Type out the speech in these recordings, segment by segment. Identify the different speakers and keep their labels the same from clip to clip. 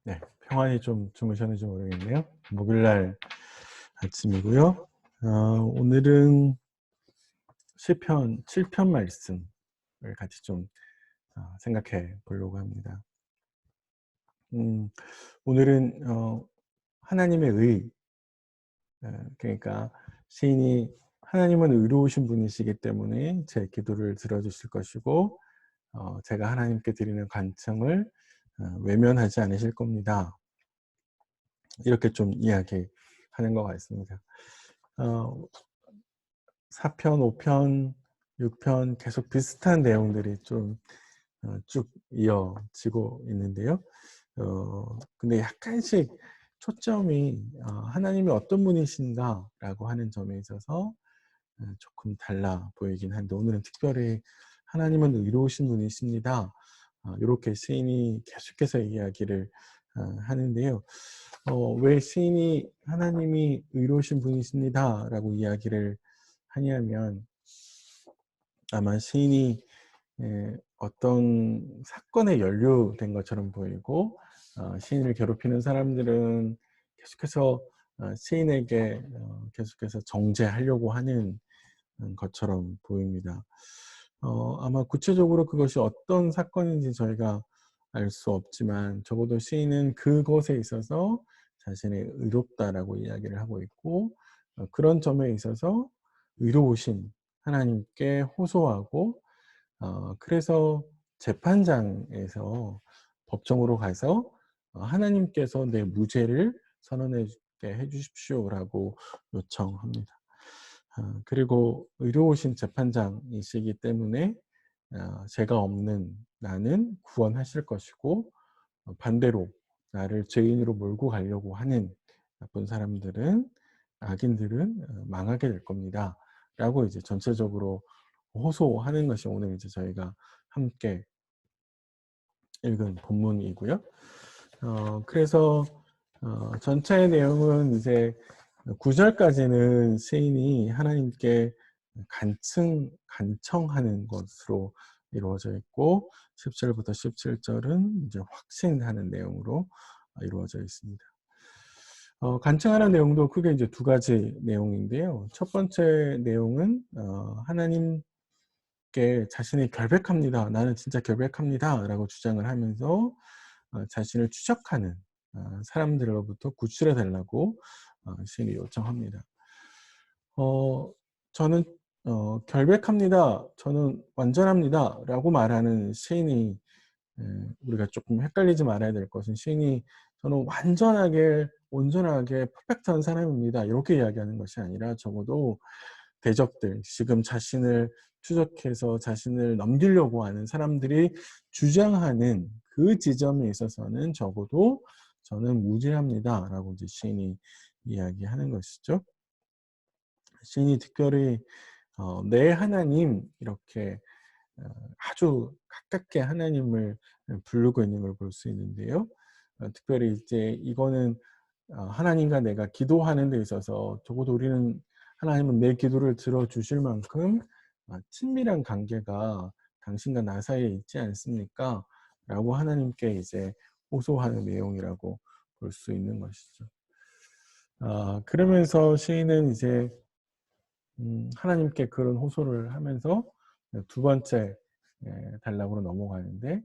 Speaker 1: 네, 평안히 좀 주무셨는지 모르겠네요. 목요일날 아침이고요. 오늘은 시편 7편 말씀을 같이 좀 생각해 보려고 합니다. 음, 오늘은 하나님의 의, 그러니까 시인이 하나님은 의로우신 분이시기 때문에 제 기도를 들어주실 것이고, 제가 하나님께 드리는 간청을 외면하지 않으실 겁니다. 이렇게 좀 이야기하는 것 같습니다. 어, 4편, 5편, 6편 계속 비슷한 내용들이 좀 쭉 이어지고 있는데요. 근데 약간씩 초점이 하나님이 어떤 분이신가라고 하는 점에 있어서 조금 달라 보이긴 한데, 오늘은 특별히 하나님은 의로우신 분이십니다. 이렇게 시인이 계속해서 이야기를 하는데요. 왜 시인이 하나님이 의로우신 분이십니다 라고 이야기를 하냐면, 아마 시인이 어떤 사건에 연루된 것처럼 보이고, 시인을 괴롭히는 사람들은 계속해서 시인에게 계속해서 정죄하려고 하는 것처럼 보입니다. 아마 구체적으로 그것이 어떤 사건인지 저희가 알 수 없지만, 적어도 시인은 그것에 있어서 자신이 의롭다라고 이야기를 하고 있고, 그런 점에 있어서 의로우신 하나님께 호소하고, 그래서 재판장에서 법정으로 가서 하나님께서 내 무죄를 선언해 주게 해 주십시오라고 요청합니다. 그리고 의로우신 재판장이시기 때문에 죄가 없는 나는 구원하실 것이고, 반대로 나를 죄인으로 몰고 가려고 하는 나쁜 사람들은, 악인들은 망하게 될 겁니다 라고 이제 전체적으로 호소하는 것이 오늘 이제 저희가 함께 읽은 본문이고요. 그래서 전체의 내용은 이제 9절까지는 시인이 하나님께 간청하는 것으로 이루어져 있고, 10절부터 17절은 이제 확신하는 내용으로 이루어져 있습니다. 간청하는 내용도 크게 이제 두 가지 내용인데요. 첫 번째 내용은 하나님께 자신이 결백합니다. 나는 진짜 결백합니다. 라고 주장을 하면서 자신을 추적하는 사람들로부터 구출해 달라고 시인이 요청합니다. 저는 결백합니다. 저는 완전합니다. 라고 말하는 시인이, 우리가 조금 헷갈리지 말아야 될 것은, 시인이 저는 완전하게 온전하게 퍼펙트한 사람입니다 이렇게 이야기하는 것이 아니라, 적어도 대적들, 지금 자신을 추적해서 자신을 넘기려고 하는 사람들이 주장하는 그 지점에 있어서는 적어도 저는 무죄합니다 라고 이제 시인이 이야기하는 것이죠. 시인이 특별히 내 하나님 이렇게 어 아주 가깝게 하나님을 부르고 있는 걸 볼 수 있는데요. 특별히 이제 이거는 하나님과 내가 기도하는 데 있어서 적어도 우리는 하나님은 내 기도를 들어주실 만큼 친밀한 관계가 당신과 나 사이에 있지 않습니까? 라고 하나님께 이제 호소하는 내용이라고 볼 수 있는 것이죠. 그러면서 시인은 이제 하나님께 그런 호소를 하면서 두 번째 단락으로 넘어가는데,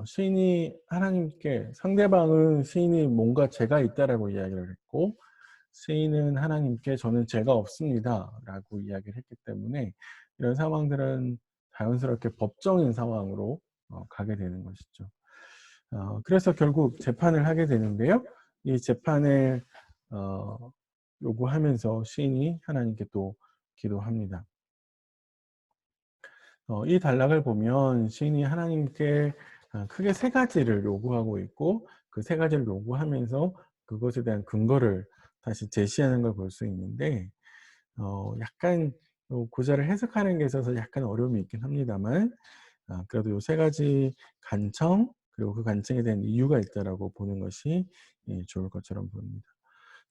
Speaker 1: 시인이 하나님께, 상대방은 시인이 뭔가 죄가 있다라고 이야기를 했고, 시인은 하나님께 저는 죄가 없습니다 라고 이야기를 했기 때문에, 이런 상황들은 자연스럽게 법정인 상황으로 가게 되는 것이죠. 그래서 결국 재판을 하게 되는데요. 이 재판을 요구하면서 시인이 하나님께 또 기도합니다. 이 단락을 보면 시인이 하나님께 크게 세 가지를 요구하고 있고, 그 세 가지를 요구하면서 그것에 대한 근거를 다시 제시하는 걸 볼 수 있는데, 약간 요 구절을 해석하는 게 있어서 약간 어려움이 있긴 합니다만, 그래도 요 세 가지 간청, 그리고 그 간청에 대한 이유가 있다라고 보는 것이 좋을 것처럼 보입니다.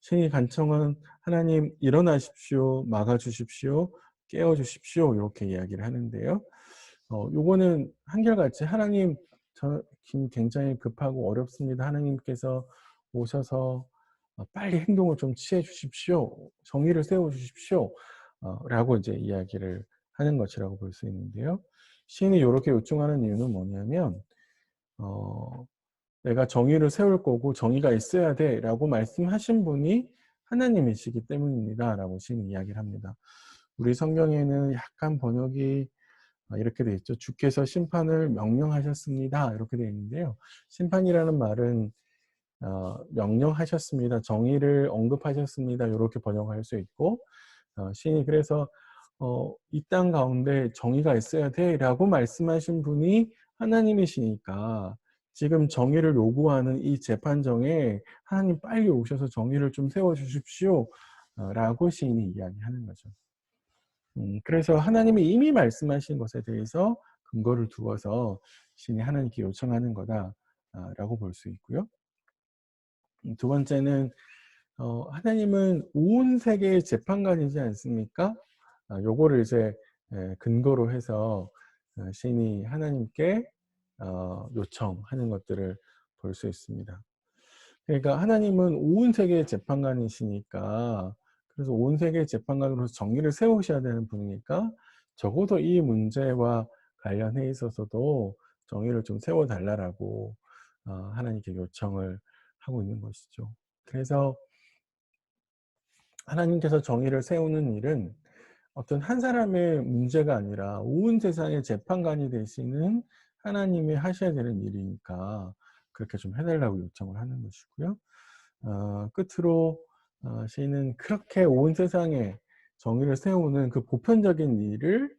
Speaker 1: 시인의 간청은 하나님 일어나십시오, 막아주십시오, 깨워주십시오 이렇게 이야기를 하는데요. 요거는 한결같이 하나님 지금 굉장히 급하고 어렵습니다. 하나님께서 오셔서 빨리 행동을 좀 취해 주십시오. 정의를 세워 주십시오. 라고 이제 이야기를 하는 것이라고 볼 수 있는데요. 시인이 요렇게 요청하는 이유는 뭐냐면 어 "내가 정의를 세울 거고 정의가 있어야 돼."라고 말씀하신 분이 하나님이시기 때문입니다.라고 시인이 이야기를 합니다. 우리 성경에는 약간 번역이 이렇게 돼 있죠. "주께서 심판을 명령하셨습니다." 이렇게 되어 있는데요. 심판이라는 말은 명령하셨습니다. 정의를 언급하셨습니다. 요렇게 번역할 수 있고 시인이 그래서 "이 땅 가운데 정의가 있어야 돼."라고 말씀하신 분이 하나님이시니까 지금 정의를 요구하는 이 재판정에 "하나님 빨리 오셔서 정의를 좀 세워 주십시오." 라고 시인이 이야기하는 거죠. 그래서 하나님이 이미 말씀하신 것에 대해서 근거를 두어서 시인이 하나님께 요청하는 거다 라고 볼 수 있고요. 두 번째는 하나님은 온 세계의 재판관이지 않습니까? 요거를 이제 근거로 해서 시인이 하나님께 요청하는 것들을 볼 수 있습니다. 그러니까 하나님은 온 세계의 재판관이시니까 그래서 온 세계의 재판관으로서 정의를 세우셔야 되는 분이니까 적어도 이 문제와 관련해 있어서도 정의를 좀 세워 달라라고 하나님께 요청을 하고 있는 것이죠. 그래서 하나님께서 정의를 세우는 일은 어떤 한 사람의 문제가 아니라 온 세상의 재판관이 되시는 하나님이 하셔야 되는 일이니까 그렇게 좀 해 달라고 요청을 하는 것이고요. 끝으로 시인은 그렇게 온 세상에 정의를 세우는 그 보편적인 일을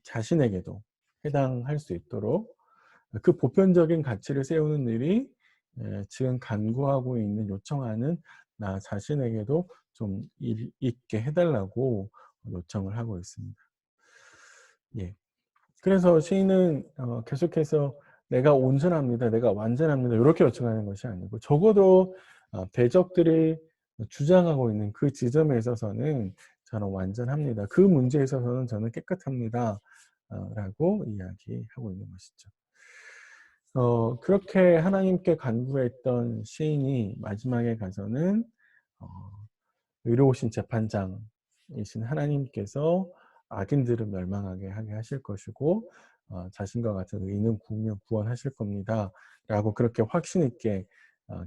Speaker 1: 자신에게도 해당할 수 있도록 그 보편적인 가치를 세우는 일이 지금 간구하고 있는 요청하는 나 자신에게도 좀 있게 해 달라고 요청을 하고 있습니다. 예. 그래서 시인은 계속해서 "내가 온전합니다. 내가 완전합니다." 요렇게 요청하는 것이 아니고 적어도 대적들이 주장하고 있는 그 지점에 있어서는 "저는 완전합니다. 그 문제에 있어서는 저는 깨끗합니다." 라고 이야기하고 있는 것이죠. 그렇게 하나님께 간구했던 시인이 마지막에 가서는 어 의로우신 재판장이신 하나님께서 악인들을 멸망하게 하게 하실 것이고 자신과 같은 의인은 구원하실 겁니다.'라고 그렇게 확신 있게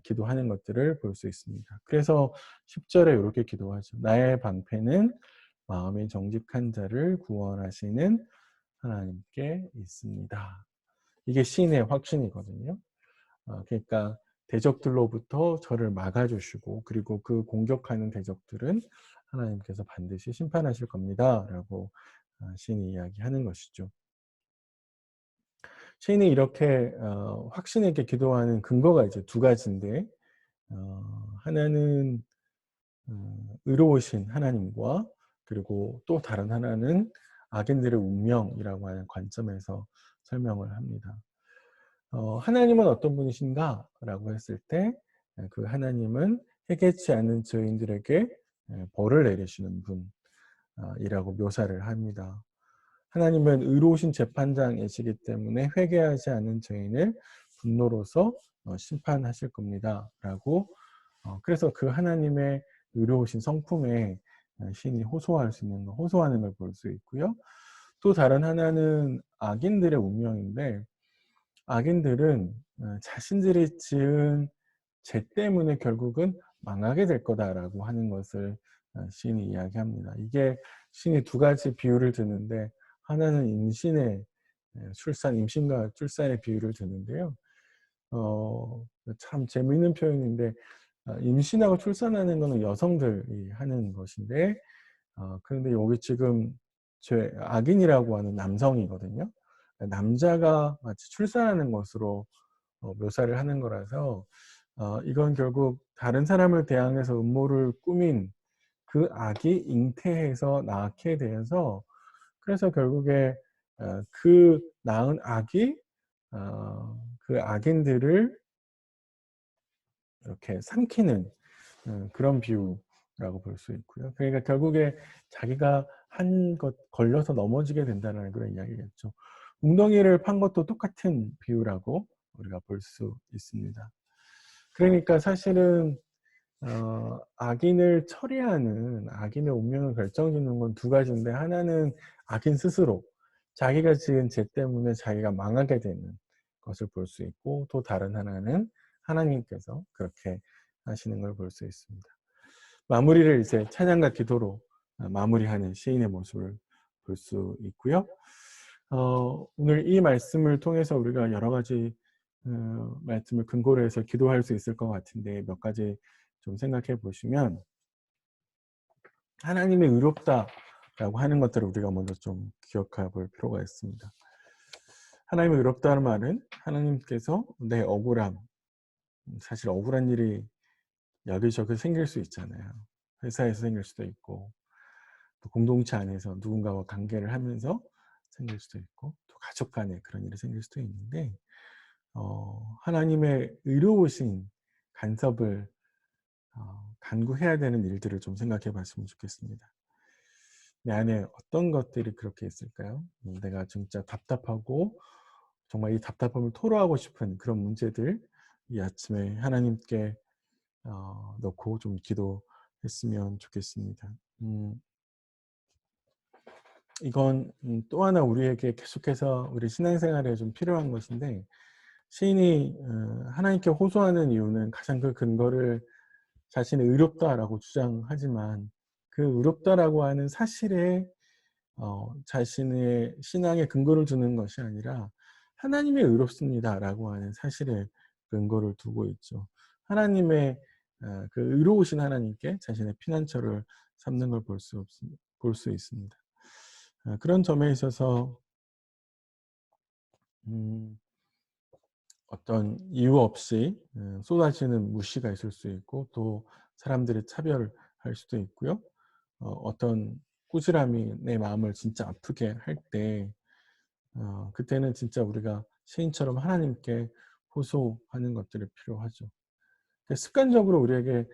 Speaker 1: 기도하는 것들을 볼 수 있습니다. 그래서 10 절에 요렇게 기도하죠. "나의 방패는 마음이 정직한 자를 구원하시는 하나님께 있습니다." 이게 시인의 확신이거든요. 그러니까 대적들로부터 저를 막아 주시고 그리고 그 공격하는 대적들은 하나님께서 반드시 심판하실 겁니다라고 시인이 이야기하는 것이죠. 시인이 이렇게 확신 있게 기도하는 근거가 이제 두 가지인데 하나는 의로우신 하나님과 그리고 또 다른 하나는 악인들의 운명이라고 하는 관점에서 설명을 합니다. 하나님은 어떤 분이신가라고 했을 때 그 하나님은 회개치 않는 죄인들에게 벌을 내리시는 분이라고 묘사를 합니다. 하나님은 의로우신 재판장이시기 때문에 회개하지 않은 죄인을 분노로서 심판하실 겁니다라고 그래서 그 하나님의 의로우신 성품에 신이 호소할 수 있는 거 호소하는 걸 볼 수 있고요. 또 다른 하나는 악인들의 운명인데 악인들은 자신들이 지은 죄 때문에 결국은 망하게 될 거다라고 하는 것을 시인이 이야기합니다. 이게 시인이 두 가지 비유를 드는데 하나는 임신의 출산, 임신과 출산의 비유를 드는데요. 참 재미있는 표현인데 임신하고 출산하는 거는 여성들이 하는 것인데 그런데 여기 지금 악인이라고 하는 남성이거든요. 남자가 마치 출산하는 것으로 묘사를 하는 거라서 이건 결국 다른 사람을 대항해서 음모를 꾸민 그 악이 잉태해서 낳게 되어서 그래서 결국에 그 낳은 악이 그 악인들을 이렇게 삼키는 그런 비유라고 볼 수 있고요. 그러니까 결국에 자기가 한 것 걸려서 넘어지게 된다는 그런 이야기겠죠. 웅덩이를 판 것도 똑같은 비유라고 우리가 볼 수 있습니다. 그러니까 사실은 악인을 처리하는, 악인의 운명을 결정짓는 건 두 가지인데, 하나는 악인 스스로 자기가 지은 죄 때문에 자기가 망하게 되는 것을 볼 수 있고, 또 다른 하나는 하나님께서 그렇게 하시는 걸 볼 수 있습니다. 마무리를 이제 찬양과 기도로 마무리하는 시인의 모습을 볼 수 있고요. 오늘 이 말씀을 통해서 우리가 여러 가지 말씀을 근거로 해서 기도할 수 있을 것 같은데, 몇 가지 좀 생각해 보시면, 하나님이 의롭다라고 하는 것들을 우리가 먼저 좀 기억해 볼 필요가 있습니다. 하나님이 의롭다는 말은 하나님께서 내 억울함, 사실 억울한 일이 여기저기 생길 수 있잖아요. 회사에서 생길 수도 있고, 또 공동체 안에서 누군가와 관계를 하면서 생길 수도 있고, 또 가족 간에 그런 일이 생길 수도 있는데, 하나님의 의로우신 간섭을 간구해야 되는 일들을 좀 생각해 봤으면 좋겠습니다. 내 안에 어떤 것들이 그렇게 있을까요? 내가 진짜 답답하고 정말 이 답답함을 토로하고 싶은 그런 문제들, 이 아침에 하나님께 넣고 좀 기도했으면 좋겠습니다. 이건 또 하나 우리에게 계속해서 우리 신앙생활에 좀 필요한 것인데, 시인이 하나님께 호소하는 이유는 가장 그 근거를 자신이 의롭다라고 주장하지만, 그 의롭다라고 하는 사실에 자신의 신앙의 근거를 두는 것이 아니라 하나님이 의롭습니다라고 하는 사실에 근거를 두고 있죠. 하나님의 그 의로우신 하나님께 자신의 피난처를 삼는 걸 볼 수 있습니다. 그런 점에 있어서 어떤 이유 없이 쏟아지는 무시가 있을 수 있고, 또 사람들이 차별할 수도 있고요. 어떤 꾸지람이 내 마음을 진짜 아프게 할 때, 그때는 진짜 우리가 시인처럼 하나님께 호소하는 것들이 필요하죠. 습관적으로 우리에게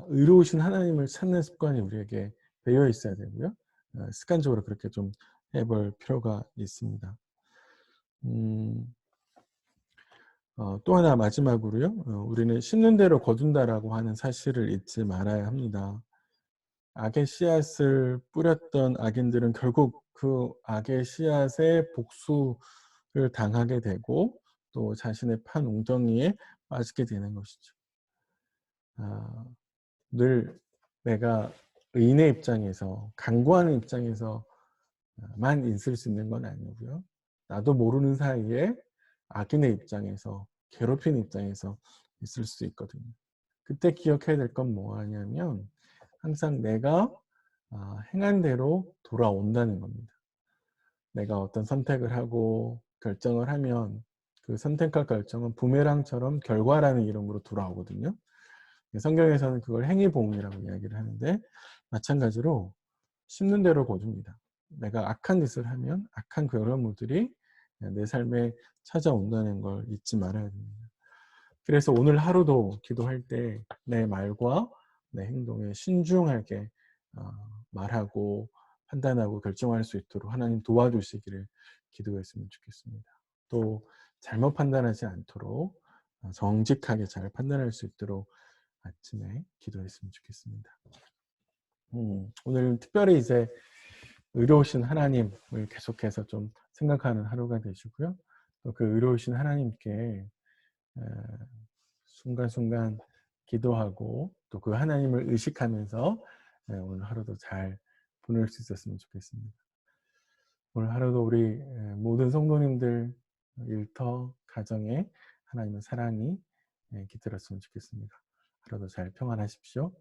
Speaker 1: 의로우신 하나님을 찾는 습관이 우리에게 배어 있어야 되고요. 습관적으로 그렇게 좀 해볼 필요가 있습니다. 또 하나 마지막으로요. 우리는 심는 대로 거둔다라고 하는 사실을 잊지 말아야 합니다. 악의 씨앗을 뿌렸던 악인들은 결국 그 악의 씨앗에 복수를 당하게 되고, 또 자신의 판 웅덩이에 빠지게 되는 것이죠. 늘 내가 의인의 입장에서, 간구하는 입장에서만 있을 수 있는 건 아니고요. 나도 모르는 사이에 악인의 입장에서, 괴롭히는 입장에서 있을 수 있거든요. 그때 기억해야 될 건 뭐냐면, 항상 내가 행한 대로 돌아온다는 겁니다. 내가 어떤 선택을 하고 결정을 하면 그 선택과 결정은 부메랑처럼 결과라는 이름으로 돌아오거든요. 성경에서는 그걸 행위보응이라고 이야기를 하는데, 마찬가지로 심는 대로 거둡니다. 내가 악한 짓을 하면 악한 결과물들이 내 삶에 찾아온다는 걸 잊지 말아야 됩니다. 그래서 오늘 하루도 기도할 때 내 말과 내 행동에 신중하게 말하고 판단하고 결정할 수 있도록 하나님 도와주시기를 기도했으면 좋겠습니다. 또 잘못 판단하지 않도록 정직하게 잘 판단할 수 있도록 아침에 기도했으면 좋겠습니다. 오늘 특별히 이제 의로우신 하나님을 계속해서 좀 생각하는 하루가 되시고요. 또 그 의로우신 하나님께 순간순간 기도하고, 또 그 하나님을 의식하면서 오늘 하루도 잘 보낼 수 있었으면 좋겠습니다. 오늘 하루도 우리 모든 성도님들 일터, 가정에 하나님의 사랑이 깃들었으면 좋겠습니다. 하루도 잘 평안하십시오.